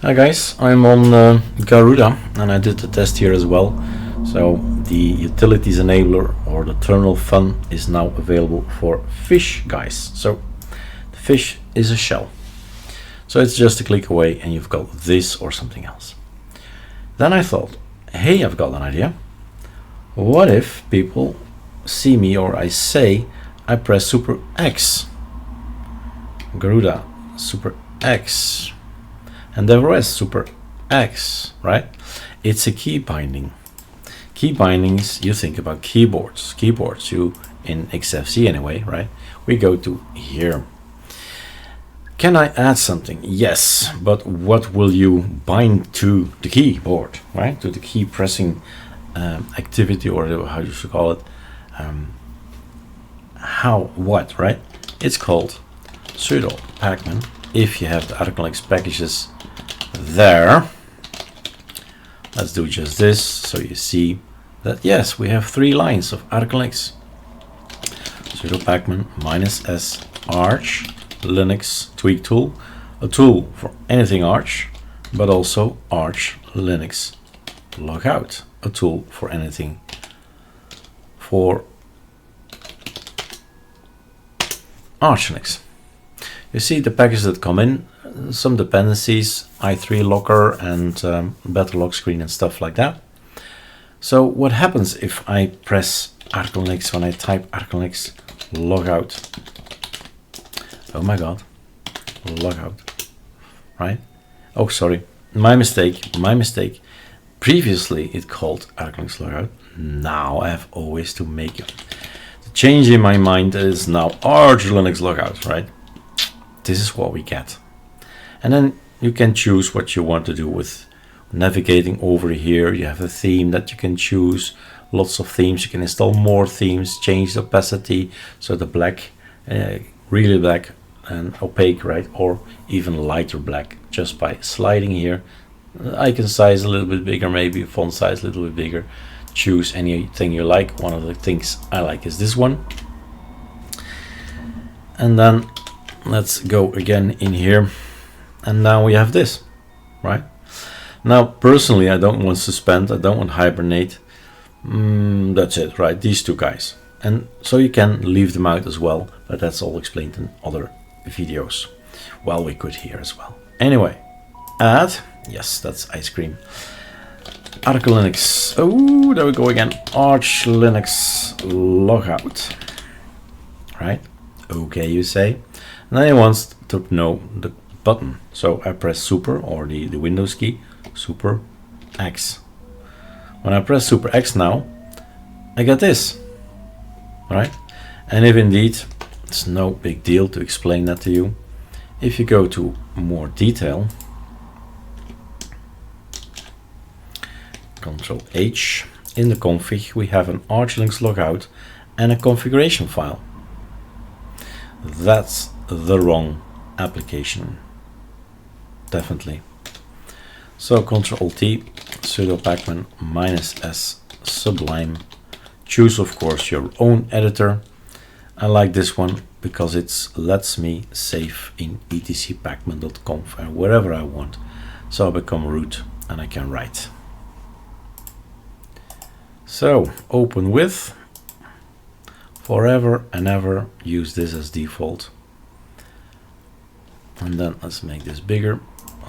Hi guys, I'm on GARUDA and I did the test here as well. So the utilities enabler or the terminal fun is now available for fish guys. So the fish is a shell. So it's just a click away and you've got this or something else. Then I thought, hey, I've got an idea. What if people see me or I say I press Super X, GARUDA Super X, and there was Super X, right? It's a key binding. Key bindings, you think about keyboards. Keyboards, you in XFC anyway, right? We go to here. Can I add something? Yes, but what will you bind to the keyboard, right? To the key pressing activity, or how you should call it. What, right? It's called sudo pacman. If you have the ArcoLinux packages there, let's do just this so you see that yes, we have 3 lines of ArcoLinux. Sudo pacman -s ArchLinux tweak tool, a tool for anything Arch, but also ArchLinux-logout, a tool for anything for ArchLinux. You see the packages that come in, some dependencies, i3 locker and better lock screen and stuff like that. So what happens if I press ArcoLinux when I type ArcoLinux logout? Oh my god, logout, right? Oh, sorry, my mistake. Previously it called ArcoLinux logout. Now I have always to make it. The change in my mind is now ArchLinux logout, right? This is what we get. And then you can choose what you want to do with navigating over here. You have a theme that you can choose, lots of themes. You can install more themes, change the opacity, so the black, really black and opaque, right? Or even lighter black, just by sliding here. Icon size a little bit bigger, maybe font size a little bit bigger. Choose anything you like. One of the things I like is this one. And then let's go again in here, and now we have this, right? Now personally I don't want suspend, I don't want hibernate. That's it, right? These 2 guys, and so you can leave them out as well, but that's all explained in other videos. Well, we could here as well. Anyway, add, yes, that's ice cream. ArcoLinux, oh, there we go again, ArchLinux logout, right? Okay, you say. And then he wants to know the button. So I press Super, or the Windows key, Super X. When I press Super X now, I get this, right? And if indeed, it's no big deal to explain that to you. If you go to more detail, Control H, in the config, we have an ArchLinux logout and a configuration file. That's the wrong application, definitely. So Control T, sudo pacman -s sublime. Choose of course your own editor. I like this one because it lets me save in etcpacman.conf and wherever I want. So I become root and I can write. So open with. Forever and ever use this as default. And then let's make this bigger,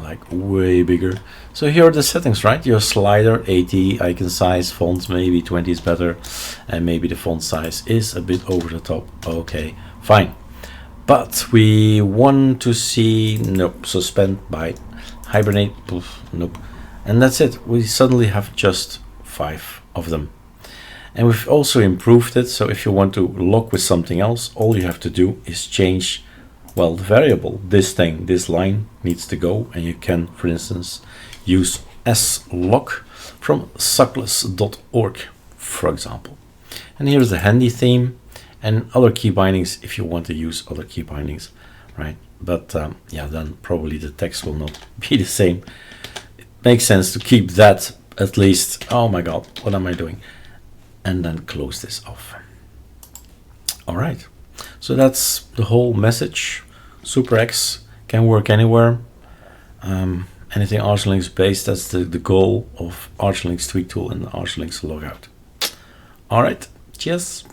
like way bigger. So here are the settings, right? Your slider 80, icon size, font maybe 20 is better, and maybe the font size is a bit over the top. Okay, fine. But we want to see, nope, suspend by hibernate, poof, nope. And that's it. We suddenly have just 5 of them. And we've also improved it, so if you want to lock with something else, all you have to do is change, well, the variable. This line needs to go, and you can, for instance, use slock from suckless.org, for example. And here's the handy theme and other key bindings if you want to use other key bindings, right? But yeah, then probably the text will not be the same. It makes sense to keep that at least. Oh my god, what am I doing? And then close this off. All right, so that's the whole message. Super X can work anywhere. anything ArchLinux based. That's the goal of ArchLinux tweak tool and ArchLinux logout. All right, cheers.